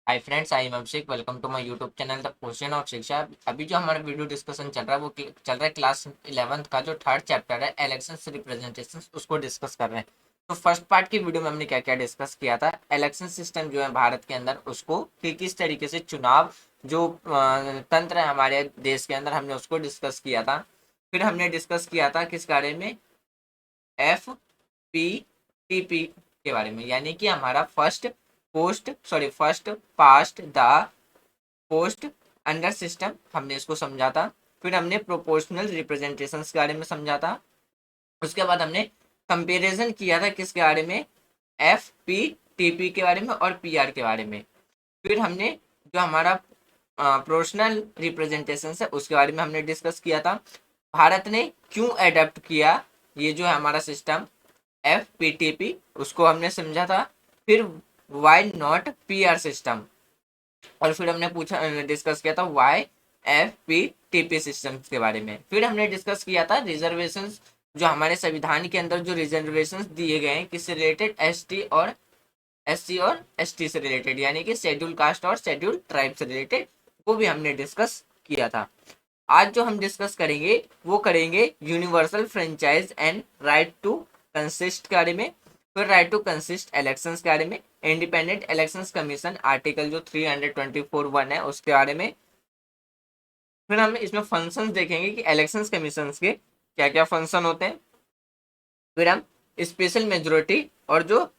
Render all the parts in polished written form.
Hi friends, I am Abhishek. Welcome to my YouTube channel the question of Shiksha. अभी जो हमारा video discussion चल रहा है वो चल रहा है क्लास 11th का जो थर्ड चैप्टर है इलेक्शंस रिप्रेजेंटेशन, उसको डिस्कस कर रहे हैं। तो फर्स्ट पार्ट की वीडियो में हमने क्या क्या डिस्कस किया था, इलेक्शन सिस्टम जो है भारत के अंदर उसको किस तरीके से चुनाव जो तंत्र है हमारे देश के अंदर, हमने उसको डिस्कस किया था। फिर हमने डिस्कस किया था किस बारे में, एफ पी टी पी के बारे में, यानी कि हमारा first past the post under system, हमने इसको समझा था। फिर हमने प्रोपोर्शनल रिप्रेजेंटेशन के बारे में समझा था। उसके बाद हमने कंपेरिजन किया था किसके बारे में, एफ पी टी पी के बारे में और पी आर के बारे में। फिर हमने जो हमारा प्रोपोर्शनल रिप्रेजेंटेशन है उसके बारे में हमने डिस्कस किया था। भारत ने क्यों अडेप्ट किया ये जो है हमारा system F P T P, उसको हमने समझा था। फिर why not P R system, और फिर हमने पूछा डिस्कस किया था why F P T P system के बारे में। फिर हमने डिस्कस किया था रिजर्वेशन, जो हमारे संविधान के अंदर जो रिजर्वेशन दिए गए हैं किससे रिलेटेड, एस टी से रिलेटेड, यानी कि शेड्यूल कास्ट और शेड्यूल ट्राइब से रिलेटेड, वो भी हमने डिस्कस किया था। आज जो हम डिस्कस करेंगे वो करेंगे universal franchise and right to consist के बारे में। फिर राइट टू कंसिस्ट इलेक्शंस के बारे में, इंडिपेंडेंट इलेक्शंस कमीशन आर्टिकल जो 324(1) है उसके बारे में। फिर हम इसमें फंक्शंस देखेंगे कि इलेक्शंस कमीशंस के क्या क्या फंक्शन होते हैं। फिर हम स्पेशल मेजोरिटी और जो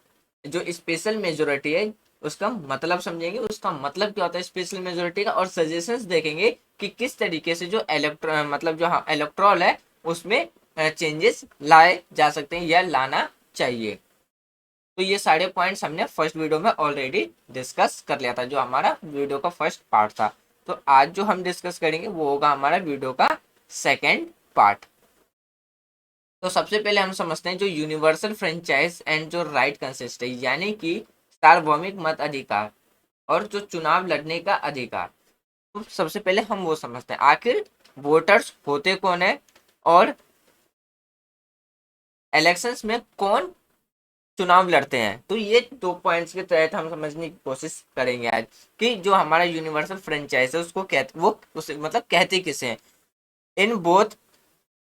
जो स्पेशल मेजोरिटी है उसका मतलब समझेंगे, उसका मतलब क्या होता है स्पेशल मेजोरिटी का, और सजेशंस देखेंगे कि किस तरीके से जो मतलब जो इलेक्ट्रॉल है उसमें चेंजेस लाए जा सकते हैं या लाना चाहिए। तो ये सारे पॉइंट्स हमने फर्स्ट वीडियो में ऑलरेडी डिस्कस कर लिया था, जो हमारा वीडियो का फर्स्ट पार्ट था। तो आज जो हम डिस्कस करेंगे वो होगा हमारा वीडियो का सेकेंड पार्ट। तो सबसे पहले हम समझते हैं जो यूनिवर्सल फ्रेंचाइज एंड जो राइट कंसिस्ट है, यानी कि सार्वभौमिक मत अधिकार और जो चुनाव लड़ने का अधिकार। तो सबसे पहले हम वो समझते हैं आखिर वोटर्स होते कौन है और इलेक्शंस में कौन चुनाव लड़ते हैं। तो ये दो पॉइंट्स के तहत हम समझने की कोशिश करेंगे आज कि जो हमारा यूनिवर्सल फ्रेंचाइज है उसको कहते वो उसे मतलब कहते किसे हैं। In both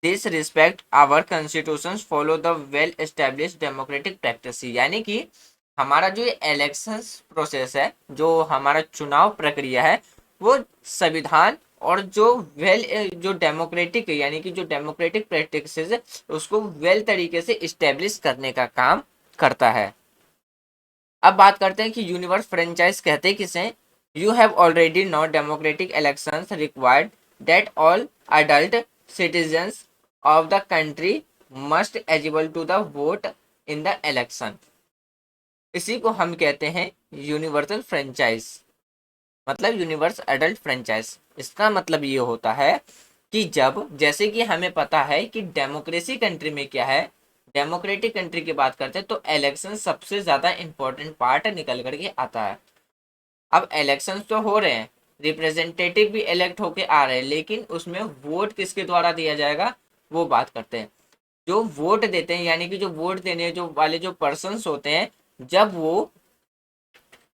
this respect our constitution follow the well establish democratic practice, यानी कि हमारा जो इलेक्शन प्रोसेस है, जो हमारा चुनाव प्रक्रिया है, वो संविधान और जो वेल जो डेमोक्रेटिक यानी कि जो डेमोक्रेटिक प्रैक्टिस है उसको वेल तरीके से इस्टेब्लिश करने का काम करता है। अब बात करते हैं कि यूनिवर्स फ्रेंचाइज कहते किसे। You have already know democratic elections required that all adult citizens of the country must eligible to the vote in the election. इसी को हम कहते हैं यूनिवर्सल फ्रेंचाइज, मतलब यूनिवर्स एडल्ट फ्रेंचाइज। इसका मतलब ये होता है कि जब जैसे कि हमें पता है कि डेमोक्रेसी कंट्री में क्या है, डेमोक्रेटिक कंट्री की बात करते हैं तो इलेक्शन सबसे ज्यादा इंपॉर्टेंट पार्ट निकल करके आता है। अब इलेक्शन तो हो रहे हैं, रिप्रेजेंटेटिव भी इलेक्ट होके आ रहे हैं, लेकिन उसमें वोट किसके द्वारा दिया जाएगा वो बात करते हैं। जो वोट देते हैं यानी कि जो वोट देने जो वाले जो पर्सन होते हैं, जब वो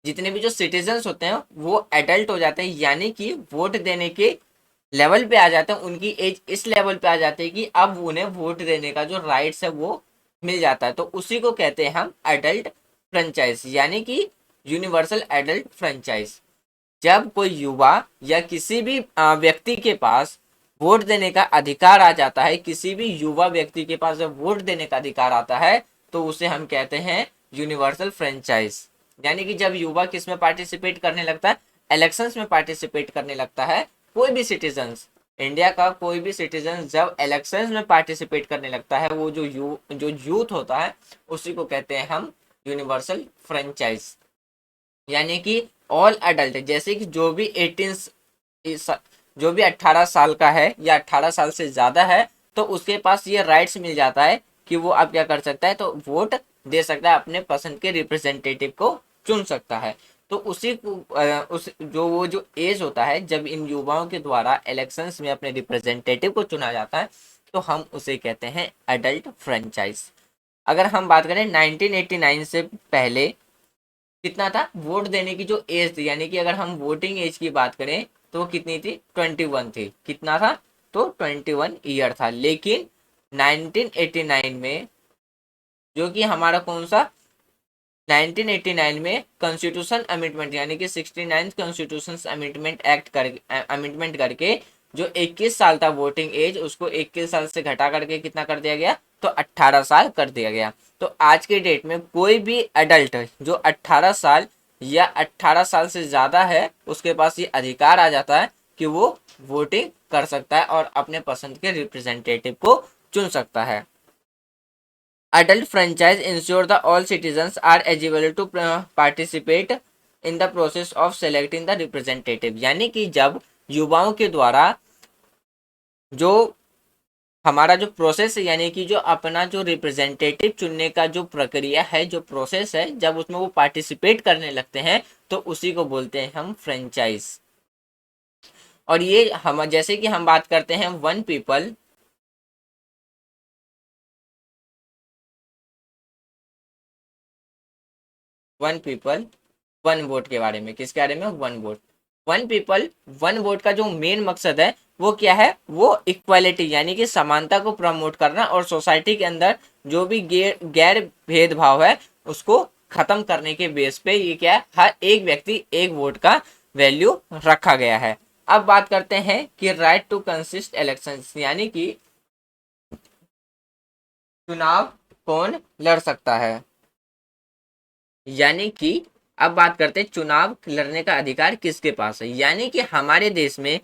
जितने भी जो सिटीजन्स होते हैं वो एडल्ट हो जाते हैं, यानी कि वोट देने के लेवल पे आ जाते हैं, उनकी एज इस लेवल पे आ जाती है कि अब उन्हें वोट देने का जो राइट्स है वो मिल जाता है। तो उसी को कहते हैं हम एडल्ट फ्रेंचाइज, यानी कि यूनिवर्सल एडल्ट फ्रेंचाइज। जब कोई युवा या किसी भी व्यक्ति के पास वोट देने का अधिकार आ जाता है, किसी भी युवा व्यक्ति के पास जब वोट देने का अधिकार आता है तो उसे हम कहते हैं यूनिवर्सल फ्रेंचाइज। यानी कि जब युवा किस में पार्टिसिपेट करने लगता है, इलेक्शंस में पार्टिसिपेट करने लगता है, कोई भी सिटीजन, इंडिया का कोई भी सिटीजन जब इलेक्शंस में पार्टिसिपेट करने लगता है, वो जो यूथ होता है उसी को कहते हैं हम यूनिवर्सल फ्रेंचाइज। यानी कि ऑल अडल्ट, जैसे कि जो भी 18 साल का है या 18 साल से ज्यादा है तो उसके पास ये राइट्स मिल जाता है कि वो अब क्या कर सकता है, तो वोट दे सकता है, अपने पसंद के रिप्रेजेंटेटिव को चुन सकता है। तो उसी को उस जो वो जो एज होता है जब इन युवाओं के द्वारा इलेक्शंस में अपने रिप्रेजेंटेटिव को चुना जाता है तो हम उसे कहते हैं एडल्ट फ्रेंचाइज। अगर हम बात करें 1989 से पहले, कितना था वोट देने की जो एज थी, यानी कि अगर हम वोटिंग एज की बात करें तो वो कितनी थी, 21 थी। कितना था, तो 21 ईयर था। लेकिन 1989 में, जो कि हमारा कौन सा, 1989 में कॉन्स्टिट्यूशन अमेंडमेंट यानी कि 69 कॉन्स्टिट्यूशन अमेंडमेंट करके जो 21 साल था वोटिंग एज, उसको 21 साल से घटा करके कितना कर दिया गया, तो 18 साल कर दिया गया। तो आज के डेट में कोई भी एडल्ट जो 18 साल या 18 साल से ज़्यादा है, उसके पास ये अधिकार आ जाता है कि वो वोटिंग कर सकता है और अपने पसंद के रिप्रेजेंटेटिव को चुन सकता है। Adult franchise ensure that all citizens are eligible to participate in the process of selecting the representative। यानी कि जब युवाओं के द्वारा जो हमारा जो प्रोसेस है, यानी कि जो अपना जो रिप्रेजेंटेटिव चुनने का जो प्रक्रिया है, जो प्रोसेस है, जब उसमें वो पार्टिसिपेट करने लगते हैं तो उसी को बोलते हैं हम फ्रेंचाइज। और ये हम जैसे कि हम बात करते हैं वन पीपल वन वोट के बारे में, किसके बारे में, one vote. One people one vote का जो मेन मकसद है वो क्या है, वो इक्वालिटी यानी कि समानता को प्रमोट करना और सोसाइटी के अंदर जो भी गैर भेदभाव है उसको खत्म करने के बेस पे ये क्या है, हर एक व्यक्ति एक वोट का वैल्यू रखा गया है। अब बात करते हैं कि राइट टू कंसिस्ट इलेक्शंस, यानी कि चुनाव कौन लड़ सकता है। यानी कि अब बात करते हैं चुनाव लड़ने का अधिकार किसके पास है। यानी कि हमारे देश में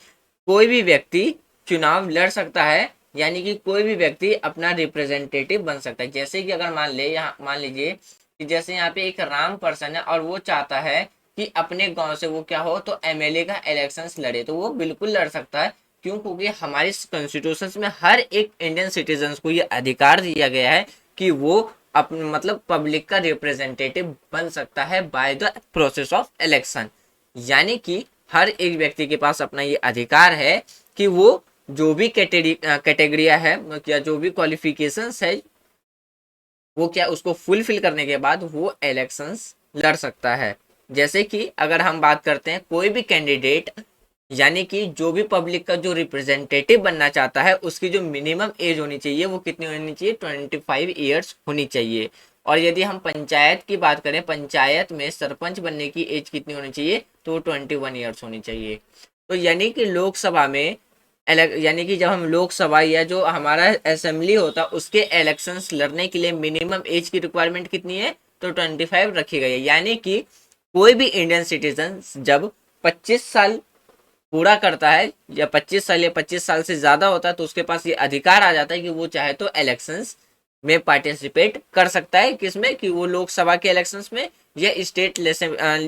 कोई भी व्यक्ति चुनाव लड़ सकता है, यानी कि कोई भी व्यक्ति अपना रिप्रेजेंटेटिव बन सकता है। जैसे कि अगर मान लीजिए कि जैसे यहाँ पे एक राम पर्सन है और वो चाहता है कि अपने गांव से वो क्या हो, तो एमएलए का इलेक्शंस लड़े, तो वो बिल्कुल लड़ सकता है। क्यों, क्योंकि हमारे कॉन्स्टिट्यूशन में हर एक इंडियन सिटीजन को ये अधिकार दिया गया है कि वो अपने मतलब पब्लिक का रिप्रेजेंटेटिव बन सकता है by the process of election. यानी कि हर एक व्यक्ति के पास अपना ये अधिकार है कि वो जो भी कैटेगरिया है या जो भी क्वालिफिकेशंस है वो क्या उसको फुलफिल करने के बाद वो इलेक्शंस लड़ सकता है। जैसे कि अगर हम बात करते हैं कोई भी कैंडिडेट, यानी कि जो भी पब्लिक का जो रिप्रेजेंटेटिव बनना चाहता है उसकी जो मिनिमम एज होनी चाहिए वो कितनी होनी चाहिए, 25 ईयर्स होनी चाहिए। और यदि हम पंचायत की बात करें, पंचायत में सरपंच बनने की एज कितनी होनी चाहिए, तो 21 ईयर्स होनी चाहिए। तो यानी कि लोकसभा में यानी कि जब हम लोकसभा या जो हमारा असेंबली होता है उसके इलेक्शंस लड़ने के लिए मिनिमम एज की रिक्वायरमेंट कितनी है, तो 25 रखी गई है। यानी कि कोई भी इंडियन सिटीजन जब 25 साल पूरा करता है या 25 साल या 25 साल से ज्यादा होता है तो उसके पास ये अधिकार आ जाता है कि वो चाहे तो इलेक्शंस में पार्टिसिपेट कर सकता है। किसमें, कि वो लोकसभा के इलेक्शंस में या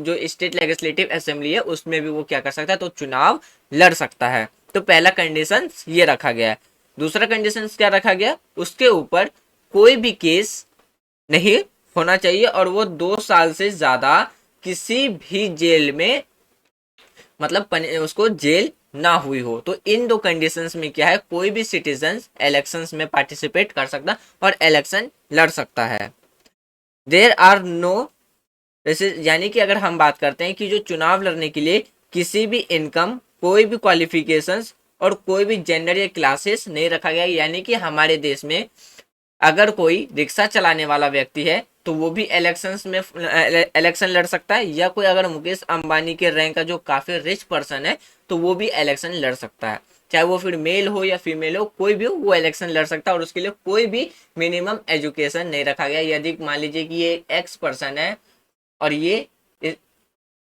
जो स्टेट लेजिस्लेटिव असेंबली है उसमें भी वो क्या कर सकता है, तो चुनाव लड़ सकता है। तो पहला कंडीशन ये रखा गया है। दूसरा कंडीशन क्या रखा गया, उसके ऊपर कोई भी केस नहीं होना चाहिए और वो 2 साल से ज्यादा किसी भी जेल में मतलब उसको जेल ना हुई हो। तो इन दो कंडीशंस में क्या है, कोई भी सिटीजन इलेक्शंस में पार्टिसिपेट कर सकता और इलेक्शन लड़ सकता है। देयर आर नो, जैसे यानी कि अगर हम बात करते हैं कि जो चुनाव लड़ने के लिए किसी भी इनकम, कोई भी क्वालिफिकेशंस और कोई भी जेंडर या क्लासेस नहीं रखा गया। यानी कि हमारे देश में अगर कोई रिक्शा चलाने वाला व्यक्ति है तो वो भी इलेक्शंस में इलेक्शन लड़ सकता है, या कोई अगर मुकेश अंबानी के रैंक का जो काफी रिच पर्सन है तो वो भी इलेक्शन लड़ सकता है। चाहे वो फिर मेल हो या फीमेल हो, कोई भी हो वो इलेक्शन लड़ सकता है और उसके लिए कोई भी मिनिमम एजुकेशन नहीं रखा गया। यदि मान लीजिए कि ये एक्स पर्सन है और ये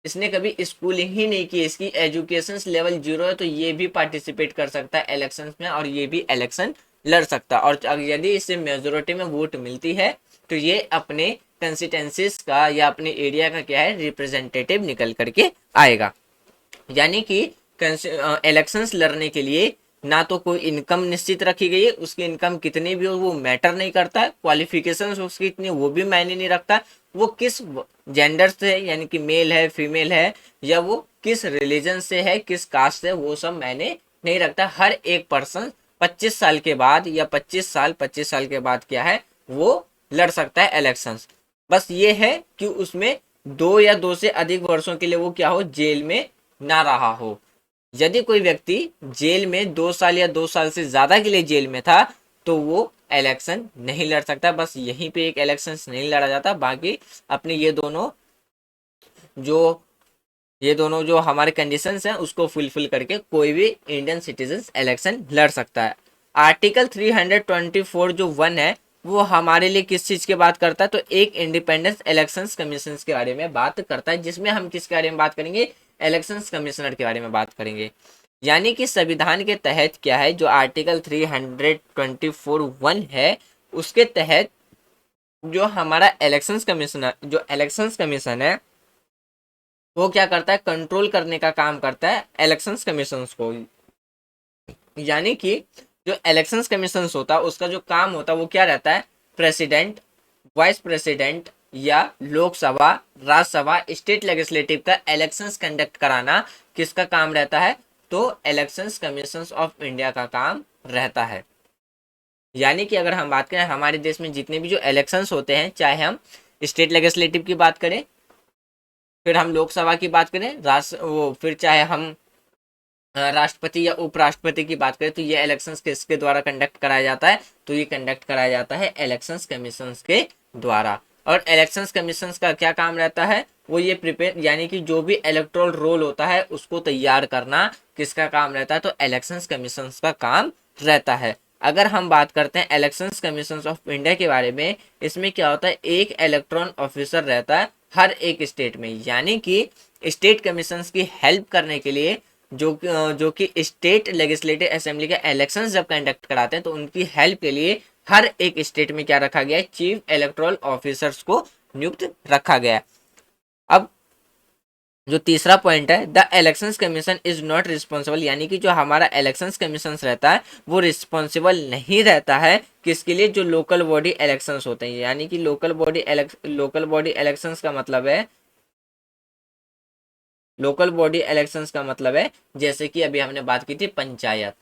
इसने कभी स्कूलिंग ही नहीं की, इसकी एजुकेशन लेवल 0 है, तो ये भी पार्टिसिपेट कर सकता है इलेक्शंस में और ये भी इलेक्शन लड़ सकता है। और यदि इसे मेजोरिटी में वोट मिलती है तो ये अपने कंस्टिट्यूंसीज का या अपने एरिया का क्या है, रिप्रेजेंटेटिव निकल करके आएगा। यानी कि इलेक्शंस लड़ने के लिए ना तो कोई इनकम निश्चित रखी गई है, उसकी इनकम कितनी भी हो वो मैटर नहीं करता है, क्वालिफिकेशन उसकी इतनी वो भी मायने नहीं रखता, वो किस जेंडर से है यानी कि मेल है फीमेल है या वो किस रिलीजन से है किस कास्ट से, वो सब मायने नहीं रखता। हर एक पर्सन 25 साल के बाद या 25 साल के बाद क्या है वो लड़ सकता है इलेक्शंस। बस ये है कि उसमें 2 या 2 से अधिक वर्षों के लिए वो क्या हो, जेल में ना रहा हो। यदि कोई व्यक्ति जेल में 2 साल या 2 साल से ज्यादा के लिए जेल में था तो वो इलेक्शन नहीं लड़ सकता। बस यहीं पे एक इलेक्शन नहीं लड़ा जाता, बाकी अपने जो ये दोनों जो हमारे कंडीशंस हैं उसको फुलफिल करके कोई भी इंडियन सिटीजन इलेक्शन लड़ सकता है। आर्टिकल 324 जो 1 है वो हमारे लिए किस चीज की बात करता है, तो एक इंडिपेंडेंस इलेक्शंस कमीशन के बारे में बात करता है, जिसमें हम किसके बारे में बात करेंगे, इलेक्शंस कमिश्नर के बारे में बात करेंगे। यानी कि संविधान के तहत क्या है, जो आर्टिकल 324(1) है उसके तहत जो हमारा इलेक्शंस कमीशन है वो क्या करता है, कंट्रोल करने का काम करता है इलेक्शंस कमीशन को। यानी कि जो इलेक्शंस कमीशन होता है उसका जो काम होता है वो क्या रहता है, प्रेसिडेंट, वाइस प्रेसिडेंट या लोकसभा, राज्यसभा, स्टेट लेजिस्लेटिव का इलेक्शंस कंडक्ट कराना किसका काम रहता है, तो इलेक्शंस कमीशन ऑफ इंडिया का काम रहता है। यानी कि अगर हम बात करें हमारे देश में जितने भी जो इलेक्शंस होते हैं, चाहे हम स्टेट लेजिस्लेटिव की बात करें, फिर हम लोकसभा की बात करें, फिर चाहे हम राष्ट्रपति या उपराष्ट्रपति की बात करें, तो ये इलेक्शंस किसके द्वारा कंडक्ट कराया जाता है, तो ये कंडक्ट कराया जाता है इलेक्शंस कमीशंस के द्वारा। और इलेक्शंस कमीशंस का क्या काम रहता है, वो ये प्रिपेयर, यानी कि जो भी इलेक्टोरल रोल होता है उसको तैयार करना किसका काम रहता है, तो इलेक्शंस कमीशंस का काम रहता है। अगर हम बात करते हैं इलेक्शंस कमीशन ऑफ इंडिया के बारे में, इसमें क्या होता है, एक इलेक्ट्रॉन ऑफिसर रहता है हर एक स्टेट में। यानी कि स्टेट कमीशंस की हेल्प करने के लिए जो कि स्टेट लेजिस्लेटिव असेंबली के इलेक्शंस जब कंडक्ट कराते हैं तो उनकी हेल्प के लिए हर एक स्टेट में क्या रखा गया है, चीफ इलेक्टोरल ऑफिसर्स को नियुक्त रखा गया है। अब जो तीसरा पॉइंट है, the elections commission is not responsible, यानी कि जो हमारा इलेक्शंस कमीशन रहता है वो रिस्पॉन्सिबल नहीं रहता है किसके लिए, जो लोकल बॉडी इलेक्शंस होते हैं। यानी कि लोकल बॉडी इलेक्शंस का मतलब है, लोकल बॉडी इलेक्शंस का मतलब है जैसे कि अभी हमने बात की थी पंचायत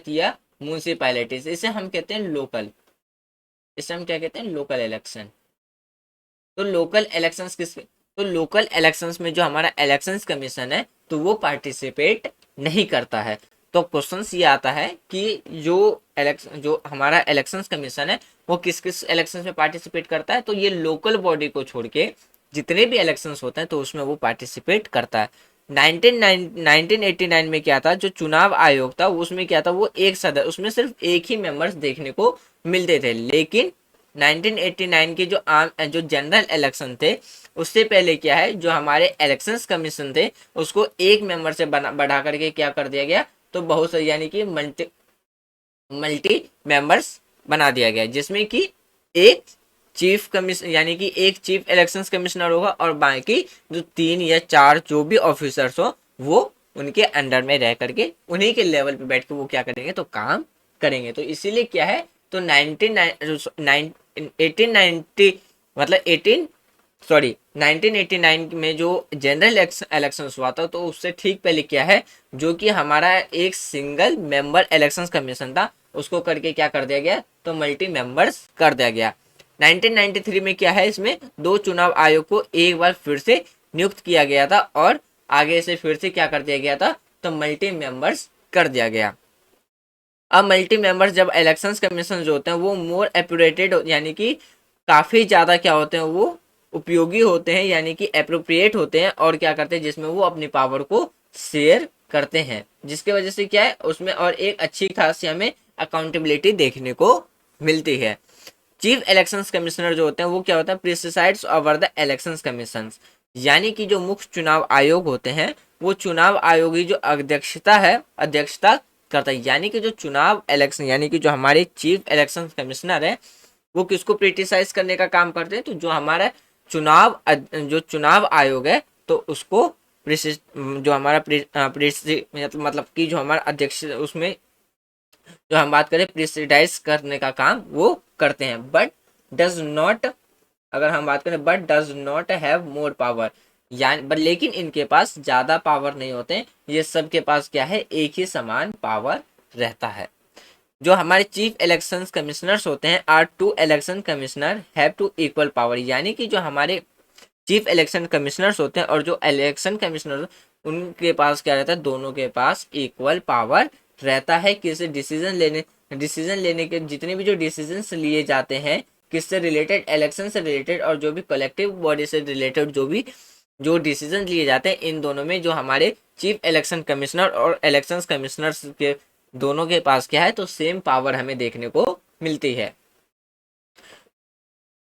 या म्यूनसिपैलिटीज, इसे हम कहते हैं लोकल, इसे हम क्या कहते हैं, लोकल इलेक्शन। तो लोकल इलेक्शंस में जो हमारा इलेक्शंस कमीशन है तो वो पार्टिसिपेट नहीं करता है। तो क्वेश्चन ये आता है कि जो हमारा इलेक्शंस कमीशन है वो किस किस इलेक्शंस में पार्टिसिपेट करता है, तो ये लोकल बॉडी को छोड़ के जितने भी इलेक्शंस होते हैं तो उसमें वो पार्टिसिपेट करता है। 1989 में क्या था, जो चुनाव आयोग था उसमें क्या था, वो एक सदस्य, उसमें सिर्फ एक ही मेंबर्स देखने को मिलते थे। लेकिन 1989 के जो जनरल इलेक्शन थे उससे पहले क्या है, जो हमारे इलेक्शंस कमीशन थे उसको एक मेंबर से बढ़ा करके क्या कर दिया गया, तो बहुत सारी यानी कि मल्टी मेंबर्स बना दिया गया, जिसमें कि एक चीफ कमिश्नर यानी कि एक चीफ इलेक्शंस कमिश्नर होगा और बाकी जो 3 या 4 जो भी ऑफिसर्स हो वो उनके अंडर में रह करके उन्हीं के लेवल पे बैठ के वो क्या करेंगे, तो काम करेंगे। तो इसीलिए क्या है, तो 1890 मतलब 1989 में जो जनरल इलेक्शन हुआ था तो उससे ठीक पहले क्या है, जो कि हमारा एक सिंगल मेंबर इलेक्शन कमीशन था उसको करके क्या कर दिया गया, तो मल्टी मेंबर्स कर दिया गया। 1993 में क्या है, इसमें 2 चुनाव आयोग को एक बार फिर से नियुक्त किया गया था और आगे से फिर से क्या कर दिया गया था, तो मल्टी मेंबर्स कर दिया गया। अब मल्टी मेंबर्स जब इलेक्शंस कमीशन जो होते हैं वो मोर एप्यूरेटेड यानी कि काफ़ी ज़्यादा क्या होते हैं, वो उपयोगी होते हैं, यानी कि अप्रोप्रिएट होते हैं और क्या करते हैं, जिसमें वो अपनी पावर को शेयर करते हैं, जिसके वजह से क्या है उसमें और एक अच्छी खासी हमें अकाउंटेबिलिटी देखने को मिलती है। चीफ इलेक्शंस कमिश्नर जो होते हैं वो क्या होता है, presides over the elections commission, यानी कि जो मुख्य चुनाव आयोग होते हैं वो चुनाव आयोग की जो अध्यक्षता करता है। यानी कि जो चुनाव इलेक्शन यानी कि जो हमारे चीफ इलेक्शन कमिश्नर है वो किसको क्रिटिसाइज करने का काम करते हैं, तो जो हमारा चुनाव आयोग है तो उसको जो हमारा मतलब कि जो हमारा अध्यक्ष उसमें जो हम बात करें प्रिसाइडाइज करने का काम वो करते हैं, बट डज नॉट, अगर हम बात करें but does not have more power, यानी लेकिन इनके पास ज्यादा पावर नहीं होते, ये सब के पास क्या है, एक ही समान पावर रहता है। जो हमारे चीफ इलेक्शन कमिश्नर्स होते हैं are two election commissioner have to equal power, यानी कि जो हमारे चीफ इलेक्शन कमिश्नर्स होते हैं और जो इलेक्शन कमिश्नर उनके पास क्या रहता है, दोनों के पास इक्वल पावर रहता है। किसी डिसीजन लेने के जितने भी जो डिसीजंस लिए जाते हैं किससे रिलेटेड, इलेक्शन से रिलेटेड, और जो भी कलेक्टिव बॉडी से रिलेटेड जो डिसीजन लिए जाते हैं, इन दोनों में जो हमारे चीफ इलेक्शन कमिश्नर और इलेक्शन कमिश्नर्स के दोनों के पास क्या है, तो सेम पावर हमें देखने को मिलती है।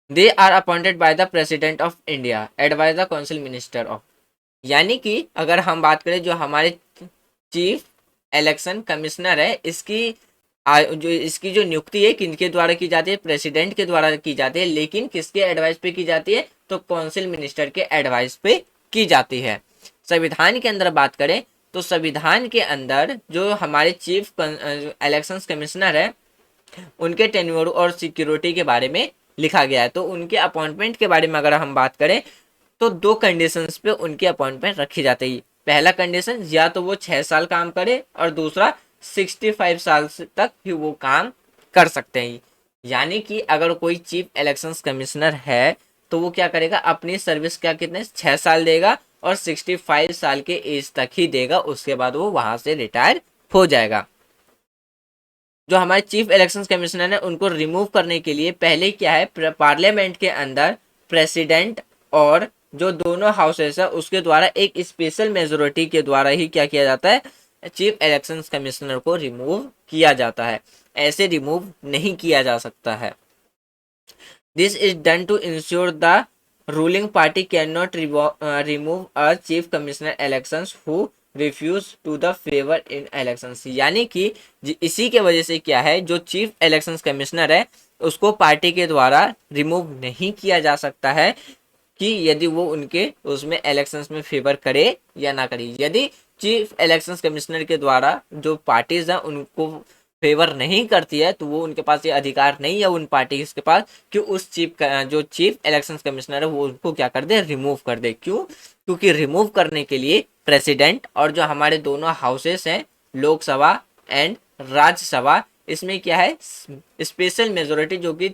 They are appointed by the president of India advise the council minister of, यानी कि अगर हम बात करें जो हमारे चीफ इलेक्शन कमिश्नर है इसकी जो नियुक्ति है किनके द्वारा की जाती है, प्रेसिडेंट के द्वारा की जाती है, लेकिन किसके एडवाइस पे की जाती है, तो काउंसिल मिनिस्टर के एडवाइस पे की जाती है। संविधान के अंदर बात करें तो संविधान के अंदर जो हमारे चीफ इलेक्शन कमिश्नर है उनके टेन्योर और सिक्योरिटी के बारे में लिखा गया है। तो उनके अपॉइंटमेंट के बारे में अगर हम बात करें तो दो कंडीशंस पे उनकी अपॉइंटमेंट रखी जाती है। पहला कंडीशन या तो वो 6 साल काम करे और दूसरा 65 साल तक ही वो काम कर सकते हैं। यानी कि अगर कोई चीफ इलेक्शन कमिश्नर है तो वो क्या करेगा, अपनी सर्विस क्या कितने 6 साल देगा और 65 साल के एज तक ही देगा, उसके बाद वो वहां से रिटायर हो जाएगा। जो हमारे चीफ इलेक्शन कमिश्नर है उनको रिमूव करने के लिए पहले क्या है, पार्लियामेंट के अंदर प्रेसिडेंट और जो दोनों हाउसेस है उसके द्वारा एक स्पेशल मेजोरिटी के द्वारा ही क्या किया जाता है, चीफ इलेक्शन कमिश्नर को रिमूव किया जाता है। ऐसे रिमूव नहीं किया जा सकता है। This is done to ensure the ruling party can not remove a chief commissioner elections who refuse to the favour in elections, यानी कि इसी के वजह से क्या है, जो चीफ इलेक्शन कमिश्नर है उसको पार्टी के द्वारा रिमूव नहीं किया जा सकता है कि यदि वो उनके उसमें इलेक्शंस में फेवर करे या ना करे। यदि चीफ इलेक्शन कमिश्नर के द्वारा जो पार्टीज हैं उनको फेवर नहीं करती है तो वो उनके पास ये अधिकार नहीं है उन पार्टीज के पास कि उस जो चीफ इलेक्शन कमिश्नर है वो उनको क्या कर दे, रिमूव कर दे। क्यों? क्योंकि रिमूव करने के लिए प्रेसिडेंट और जो हमारे दोनों हाउसेस हैं लोकसभा एंड राज्यसभा, इसमें क्या है स्पेशल मेजोरिटी जो कि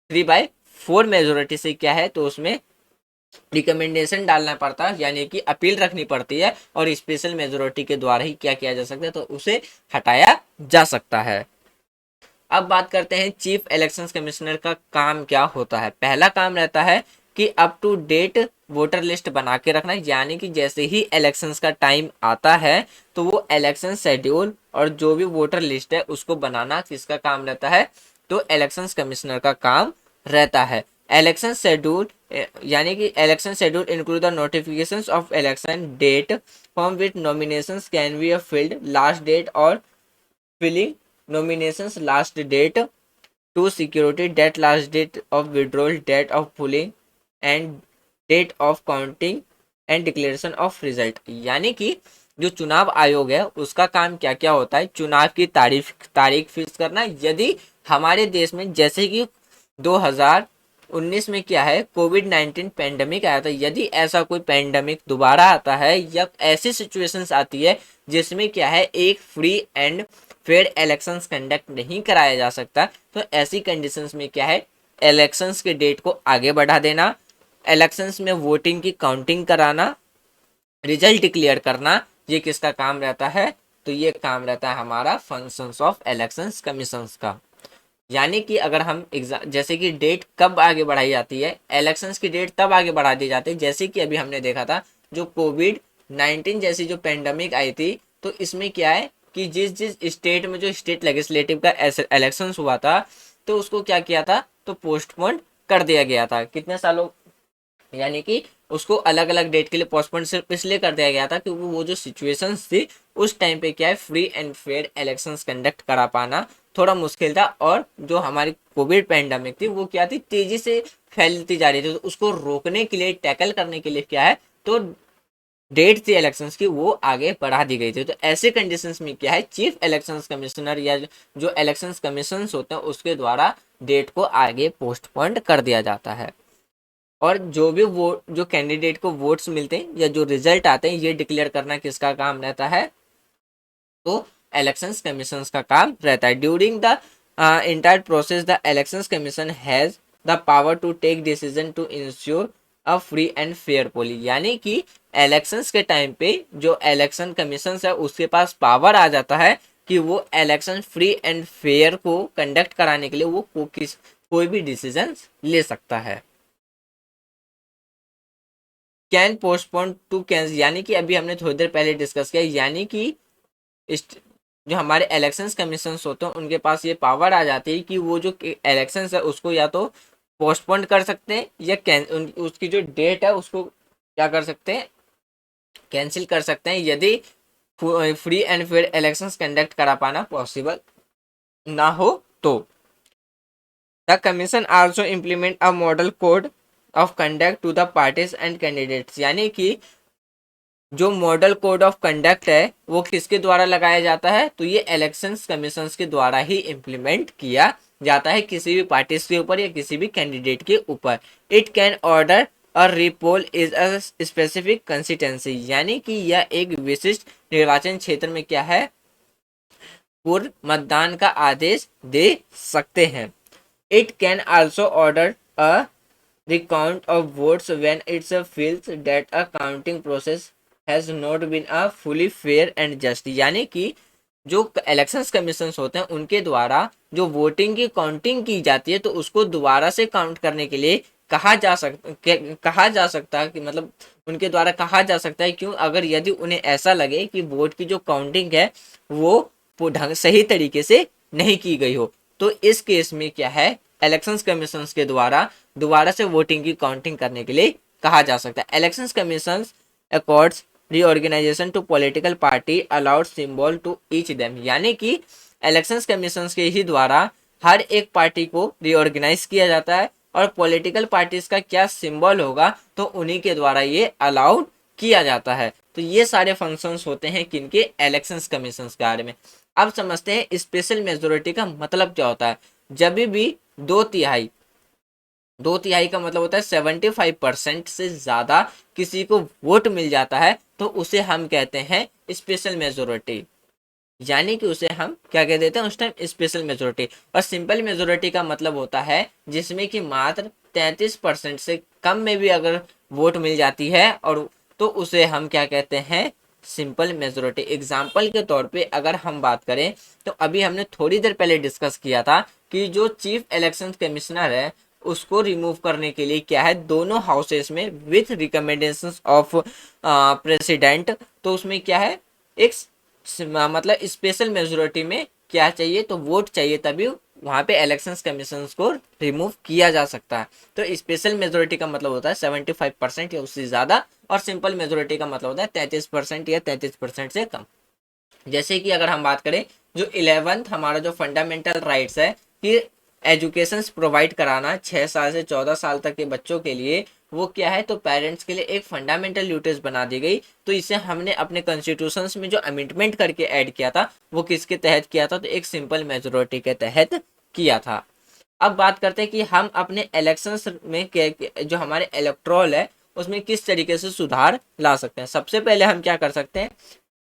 3/4 मेजोरिटी से क्या है, तो उसमें रिकमेंडेशन डालना पड़ता है, यानी कि अपील रखनी पड़ती है और स्पेशल मेजोरिटी के द्वारा ही क्या किया जा सकता है, तो उसे हटाया जा सकता है। अब बात करते हैं चीफ इलेक्शन कमिश्नर का काम क्या होता है। पहला काम रहता है कि up to date voter list बना के रखना, यानी कि जैसे ही इलेक्शंस का टाइम आता है तो वो इलेक्शन शेड्यूल और जो भी वोटर लिस्ट है उसको बनाना किसका काम रहता है, तो इलेक्शन कमिश्नर का काम रहता है। इलेक्शन शेड्यूल यानी कि election schedule include the notifications of election date from which nominations can be filled, last date और filling nominations last date to security debt, last date of withdrawal, date of pulling and date of counting and declaration of result, यानी कि जो चुनाव आयोग है उसका काम क्या क्या होता है, चुनाव की तारीख फिक्स करना। यदि हमारे देश में जैसे कि 2019 में क्या है कोविड-19 पेंडेमिक आया था, यदि ऐसा कोई पेंडेमिक दोबारा आता है या ऐसी सिचुएशंस आती है जिसमें क्या है एक free and fair elections conduct नहीं कराया जा सकता, तो ऐसी कंडीशंस में क्या है इलेक्शंस के डेट को आगे बढ़ा देना, इलेक्शंस में वोटिंग की काउंटिंग कराना, रिजल्ट डिक्लेयर करना, ये किसका काम रहता है, तो ये काम रहता है हमारा फंक्शंस ऑफ इलेक्शंस कमीशंस का। यानी कि अगर हम एग्जाम जैसे कि डेट कब आगे बढ़ाई जाती है, इलेक्शंस की डेट तब आगे बढ़ा दी जाती है जैसे कि अभी हमने देखा था जो कोविड-19 जैसी जो पेंडेमिक आई थी, तो इसमें क्या है कि जिस स्टेट में जो स्टेट लेजिस्लेटिव का इलेक्शन हुआ था तो उसको क्या किया था, तो पोस्टपोन कर दिया गया था कितने सालों, यानी कि उसको अलग अलग डेट के लिए पोस्टपोन सिर्फ इसलिए कर दिया गया था कि वो जो सिचुएशंस थी उस टाइम पे क्या है free and fair elections conduct करा पाना थोड़ा मुश्किल था, और जो हमारी कोविड पेंडेमिक थी वो क्या थी तेजी से फैलती जा रही थी, तो उसको रोकने के लिए टैकल करने के लिए क्या है, तो डेट थी इलेक्शंस की वो आगे बढ़ा दी गई थी। तो ऐसे कंडीशंस में क्या है चीफ इलेक्शंस कमिश्नर या जो इलेक्शंस कमीशंस होते हैं उसके द्वारा डेट को आगे पोस्टपोन कर दिया जाता है, और जो भी वोट जो कैंडिडेट को वोट्स मिलते हैं या जो रिजल्ट आते हैं ये डिक्लेयर करना किसका काम रहता है, तो इलेक्शंस कमीशन का काम रहता है। During the entire process the elections commission has the power to take decision to ensure a free and fair polling, यानी कि इलेक्शंस के टाइम पे जो इलेक्शन कमीशन है उसके पास पावर आ जाता है कि वो इलेक्शन फ्री एंड फेयर को कंडक्ट कराने के लिए वो कोई भी डिसीजन ले सकता है। कैन पोस्टपोन टू कैंसिल, यानी कि अभी हमने थोड़ी देर पहले डिस्कस किया, यानी कि जो हमारे इलेक्शंस कमीशन होते हैं उनके पास ये पावर आ जाती है कि वो जो इलेक्शंस है उसको या तो पोस्टपोन कर सकते हैं या उसकी जो डेट है उसको क्या कर सकते हैं, कैंसिल कर सकते हैं, यदि free and fair elections conduct करा पाना पॉसिबल ना हो तो। The commission also implement a model code of conduct to the parties and candidates, यानी कि जो मॉडल कोड ऑफ कंडक्ट है वो किसके द्वारा लगाया जाता है, तो ये इलेक्शंस कमीशन के द्वारा ही इम्प्लीमेंट किया जाता है किसी भी पार्टीज के ऊपर या किसी भी कैंडिडेट के ऊपर। इट कैन ऑर्डर और repoll is a specific consistency, यानी कि यह एक विशिष्ट निर्वाचन क्षेत्र में क्या है, पूर्व मतदान का आदेश दे सकते हैं। It can also order a recount of votes when it feels that a counting process has not been a fully fair and just, यानी कि जो इलेक्शंस कमीशन होते हैं उनके द्वारा जो वोटिंग की काउंटिंग की जाती है तो उसको दोबारा से काउंट करने के लिए कहा जा सकता है कि मतलब उनके द्वारा कहा जा सकता है, क्यों, अगर यदि उन्हें ऐसा लगे कि वोट की जो काउंटिंग है वो ढंग सही तरीके से नहीं की गई हो, तो इस केस में क्या है, इलेक्शंस कमीशन के द्वारा दोबारा से वोटिंग की काउंटिंग करने के लिए कहा जा सकता है। Elections commission accords reorganisation to political party allowed symbol to each them, यानी कि इलेक्शंस कमीशन के ही द्वारा हर एक पार्टी को रीऑर्गेनाइज किया जाता है और पॉलिटिकल पार्टीज का क्या सिंबल होगा तो उन्हीं के द्वारा ये अलाउड किया जाता है। तो ये सारे फंक्शंस होते हैं किनके, इलेक्शंस कमीशन के बारे में। अब समझते हैं स्पेशल मेजोरिटी का मतलब क्या होता है। जब भी दो तिहाई का मतलब होता है 75% से ज्यादा किसी को वोट मिल जाता है तो उसे हम कहते हैं स्पेशल मेजोरिटी, यानी कि उसे हम क्या कह देते हैं उस टाइम, स्पेशल मेजोरिटी। और सिंपल मेजोरिटी का मतलब होता है जिसमें कि मात्र 33% से कम में भी अगर वोट मिल जाती है और तो उसे हम क्या कहते हैं, सिंपल मेजोरिटी। एग्जाम्पल के तौर पे अगर हम बात करें तो अभी हमने थोड़ी देर पहले डिस्कस किया था कि जो चीफ इलेक्शन कमिश्नर है उसको रिमूव करने के लिए क्या है, दोनों हाउसेस में विथ रिकमेंडेशंस ऑफ प्रेसिडेंट, तो उसमें क्या है, एक मतलब स्पेशल मेजोरिटी में क्या चाहिए, तो वोट चाहिए, तभी वहां पे इलेक्शंस कमीशन को रिमूव किया जा सकता है। तो स्पेशल मेजोरिटी का मतलब होता है 75% या उससे ज्यादा और सिंपल मेजोरिटी का मतलब होता है 33% या 33% से कम। जैसे कि अगर हम बात करें जो 11th हमारा जो फंडामेंटल राइट्स है कि एजुकेशन प्रोवाइड कराना 6 साल से 14 साल तक के बच्चों के लिए, वो क्या है, तो पेरेंट्स के लिए एक फंडामेंटल ड्यूटीज बना दी गई। तो इसे हमने अपने कॉन्स्टिट्यूशन में जो अमेंडमेंट करके ऐड किया था वो किसके तहत किया था, तो एक सिंपल मेजोरिटी के तहत किया था। अब बात करते हैं कि हम अपने इलेक्शंस में जो हमारे इलेक्ट्रोल है उसमें किस तरीके से सुधार ला सकते हैं। सबसे पहले हम क्या कर सकते हैं,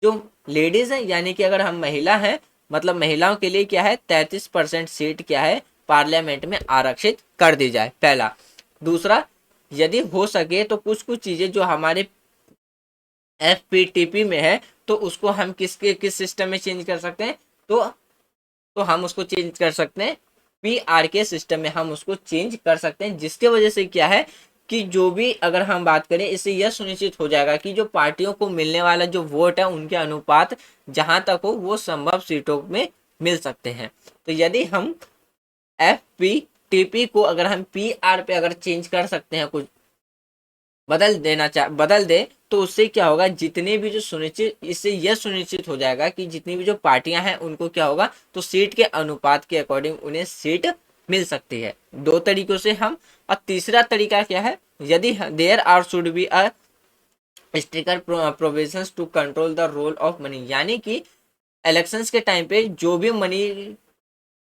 जो लेडीज है यानी कि अगर हम महिला हैं मतलब महिलाओं के लिए क्या है 33% सीट क्या है पार्लियामेंट में आरक्षित कर दी जाए, पहला। दूसरा, यदि हो सके तो कुछ कुछ चीजें जो हमारे एफपीटीपी में है तो उसको हम किस सिस्टम में चेंज कर सकते हैं, तो हम उसको चेंज कर सकते हैं पीआर के सिस्टम में, हम उसको चेंज कर सकते हैं, जिसके वजह से क्या है कि जो भी अगर हम बात करें इससे यह सुनिश्चित हो जाएगा कि जो पार्टियों को मिलने वाला जो वोट है उनके अनुपात जहां तक हो वो संभव सीटों में मिल सकते हैं। तो यदि हम एफपीटीपी को अगर हम पीआर पे अगर चेंज कर सकते हैं, कुछ बदल दे तो उससे क्या होगा, जितने भी जो सुनिश्चित, इससे यह सुनिश्चित हो जाएगा कि जितनी भी जो पार्टियां हैं उनको क्या होगा, तो सीट के अनुपात के अकॉर्डिंग उन्हें सीट मिल सकती है। दो तरीकों से हम, और तीसरा तरीका क्या है, यदि there are should be a stricter provisions to control the role of money, यानी कि इलेक्शंस के टाइम पे जो भी मनी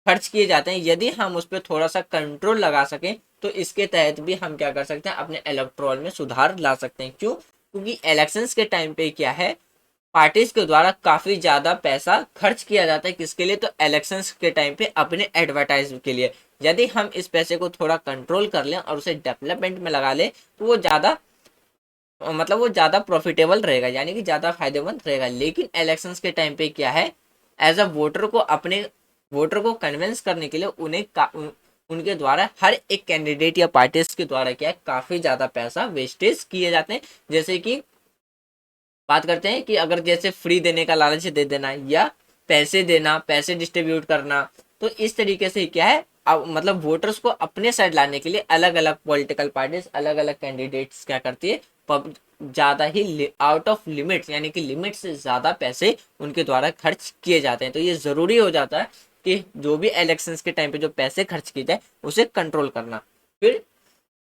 खर्च किए जाते हैं यदि हम उस पर थोड़ा सा कंट्रोल लगा सकें तो इसके तहत भी हम क्या कर सकते हैं, अपने इलेक्ट्रोल में सुधार ला सकते हैं। क्यों, क्योंकि इलेक्शंस के टाइम पे क्या है, पार्टीज के द्वारा काफी ज्यादा पैसा खर्च किया जाता है, किसके लिए, तो इलेक्शंस के टाइम पे अपने एडवर्टाइज के लिए। यदि हम इस पैसे को थोड़ा कंट्रोल कर लें और उसे डेवलपमेंट में लगा लें तो वो ज्यादा मतलब वो ज्यादा प्रॉफिटेबल रहेगा, यानी कि ज्यादा फायदेमंद रहेगा। लेकिन इलेक्शंस के टाइम पे क्या है, एज अ वोटर को अपने वोटर को कन्विंस करने के लिए उनके द्वारा हर एक कैंडिडेट या पार्टीज के द्वारा क्या है, काफी ज्यादा पैसा वेस्टेज किए जाते हैं। जैसे कि बात करते हैं कि अगर जैसे फ्री देने का लालच दे देना या पैसे देना, पैसे डिस्ट्रीब्यूट करना, तो इस तरीके से क्या है, अब मतलब वोटर्स को अपने साइड लाने के लिए अलग अलग पॉलिटिकल पार्टीज, अलग अलग कैंडिडेट्स क्या करती है, ज्यादा ही आउट ऑफ लिमिट्स, यानी कि लिमिट से ज्यादा पैसे उनके द्वारा खर्च किए जाते हैं। तो ये जरूरी हो जाता है कि जो भी इलेक्शंस के टाइम पे जो पैसे खर्च किए जाए उसे कंट्रोल करना। फिर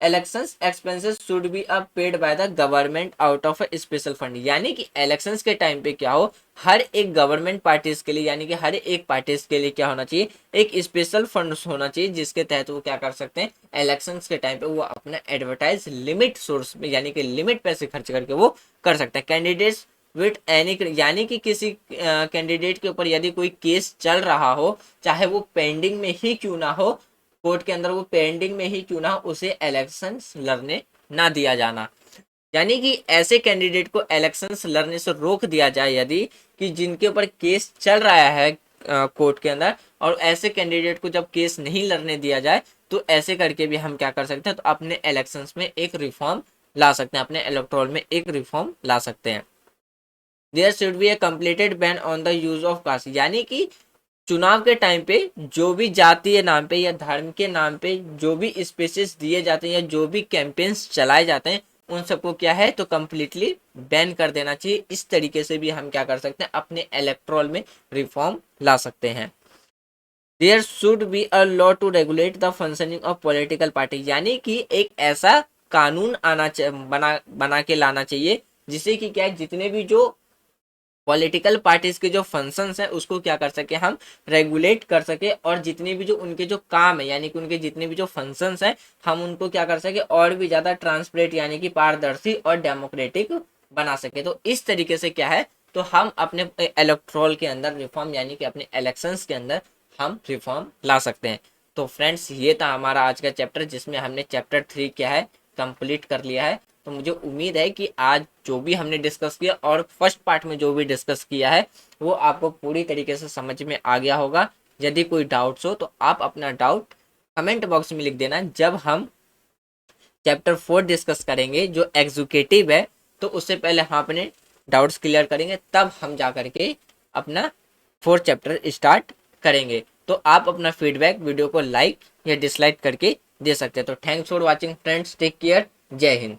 elections expenses should be paid by the government out of a special fund, यानी कि इलेक्शंस के टाइम पे क्या हो, हर एक गवर्नमेंट पार्टीज के लिए, यानी कि हर एक पार्टीज के लिए क्या होना चाहिए, एक स्पेशल फंड होना चाहिए, जिसके तहत वो क्या कर सकते हैं, इलेक्शंस के टाइम पे वो अपना एडवर्टाइज लिमिट सोर्स में, यानी कि लिमिट पैसे खर्च करके वो कर सकते हैं। कैंडिडेट्स विथ एनी, यानी कि किसी कैंडिडेट के ऊपर यदि कोई केस चल रहा हो, चाहे वो पेंडिंग में ही क्यों ना हो, कोर्ट के अंदर वो पेंडिंग में ही क्यों ना हो, उसे इलेक्शंस लड़ने ना दिया जाना। यानी कि ऐसे कैंडिडेट को इलेक्शंस लड़ने से रोक दिया जाए यदि कि जिनके ऊपर केस चल रहा है कोर्ट के अंदर, और ऐसे कैंडिडेट को जब केस नहीं लड़ने दिया जाए तो ऐसे करके भी हम क्या कर सकते हैं, तो अपने इलेक्शंस में एक रिफॉर्म ला सकते हैं, अपने इलेक्टोरल में एक रिफॉर्म ला सकते हैं। There should be a completed ban on the use of caste, यानी कि चुनाव के टाइम पे जो भी जाति के नाम पे या धर्म के नाम पे जो भी स्पेसेस दिए जाते हैं या जो भी कैंपेन्स चलाए जाते हैं, उन सबको क्या है, तो कम्प्लीटली बैन कर देना चाहिए। इस तरीके से भी हम क्या कर सकते हैं, अपने इलेक्ट्रोल में रिफॉर्म ला सकते हैं। There should be a law to regulate the functioning of political party, यानी कि एक ऐसा कानून बना के लाना चाहिए जिससे कि क्या है, जितने भी जो पॉलिटिकल पार्टीज के जो फंक्शंस है उसको क्या कर सके, हम रेगुलेट कर सके, और जितने भी जो उनके जो काम है, यानी कि उनके जितने भी जो फंक्शंस है, हम उनको क्या कर सके, और भी ज्यादा ट्रांसपेरेंट, यानी कि पारदर्शी और डेमोक्रेटिक बना सके। तो इस तरीके से क्या है, तो हम अपने इलेक्ट्रोल के अंदर रिफॉर्म, यानी कि अपने इलेक्शंस के अंदर हम रिफॉर्म ला सकते हैं। तो फ्रेंड्स, ये था हमारा आज का चैप्टर, जिसमें हमने चैप्टर 3 क्या है, कंप्लीट कर लिया है। तो मुझे उम्मीद है कि आज जो भी हमने डिस्कस किया और फर्स्ट पार्ट में जो भी डिस्कस किया है वो आपको पूरी तरीके से समझ में आ गया होगा। यदि कोई डाउट्स हो तो आप अपना डाउट कमेंट बॉक्स में लिख देना। जब हम चैप्टर 4 डिस्कस करेंगे जो एग्जीक्यूटिव है, तो उससे पहले हम अपने डाउट्स क्लियर करेंगे, तब हम जा करके अपना 4th चैप्टर स्टार्ट करेंगे। तो आप अपना फीडबैक वीडियो को लाइक या डिसलाइक करके दे सकते हैं। तो thanks for watching friends, take care, Jai Hind.